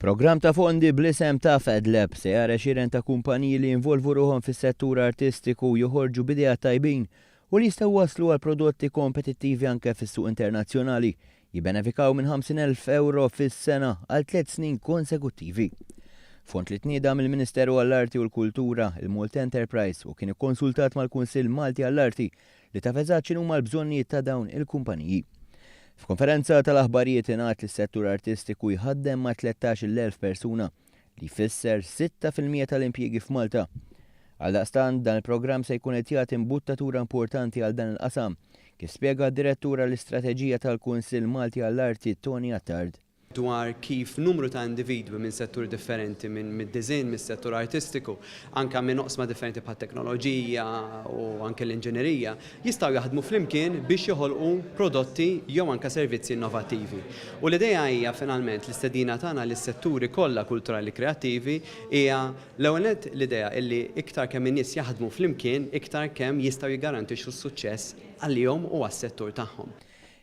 Program ta' fondi bl-isem ta' FedLab se jara xiren ta' kumpaniji li involvu ruħom fis-settur artistiku joħorġu bidea tajbin u li jistgħu waslu għal prodotti kompetittivi anke fis-suq internazzjonali jibbenefikaw minn 50,000 euro fis-sena għal 3 snin konsekuttivi. Font li tniedam il-Ministeru għall-Arti u l-Kultura, il-Malta Enterprise, u kien ikkonsultat mal-Kunsill Malti għall-Arti li tafeżat x'inhuma l-bżonnijiet ta' dawn il-kumpaniji. F'konferenza tal-aħbarijiet ingħad li s-settur artistiku jħaddem ma' 13,000 persuna li jfisser 6% tal-impjiegi f'Malta. Għaldaqstant dan il-programm se jkun qed jagħti imbuttatura importanti għal dan il-qasam, kif spjega d-direttura l-Istrateġija tal-Kunsill Malti għall-Arti Tony Attard. Dwar kif numru ta' individwi minn settur differenti, minn design, minn settur artistiku, anka minn oqsma differenti bħat teknoloġija u anke l-inġinerija, jistgħu jaħdmu flimkien biex joħolqu prodotti jew anke servizzi innovattivi. U l-idea hija finalment l-istedina tagħna lis-setturi kollha kulturali kreattivi hija l-ewwel l-idea illi iktar kemm in-nies jaħdmu flimkien, iktar kemm jistgħu jiggarantixxu s-suċċess għalihom u għas-settur tagħhom.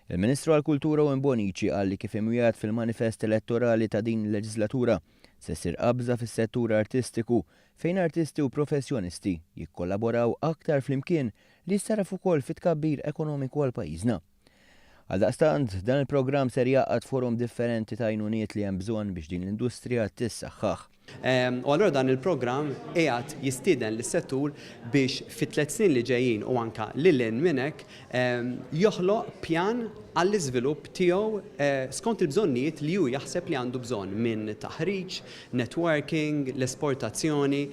Il-Ministru għall-Kultura u Imboniċi qal li kif imwijat fil-manifest elettorali ta' din il-leġislatura se ssir qabża fis-settur artistiku fejn artisti u professjonisti jikkollaboraw aktar flimkien li jsarraf ukoll fit-tkabbir ekonomiku għal pajjiżna. Għaldaqstant dan il-programm ser jaqgħad forum differenti ta' għajnuniet li hemm bżonn biex din l-industrija tissaħħaħ. U allura dan il-programm qiegħed jistieden lis-settur biex fit-3 snin li ġejjin u anke lil minn hekk joħloq pjan għall-iżvilupp tiegħu skont il-bżonnijiet li hu jaħseb li għandu bżonn minn taħriġ, networking, l-esportazzjoni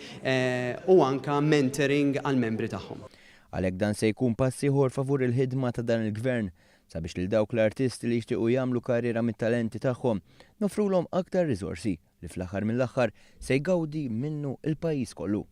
u anke mentoring għall-membri tagħhom. Għalhekk dan se jkun pass ieħor favur il-ħidma ta' dan il-gvern sabiex lil dawk l-artisti li jixtiequ jagħmlu karriera mit-talenti tagħhom nofrulhom aktar riżorsi li fl-aħħar mill-aħħar se jgawdi minnu il-pajjiż kollu.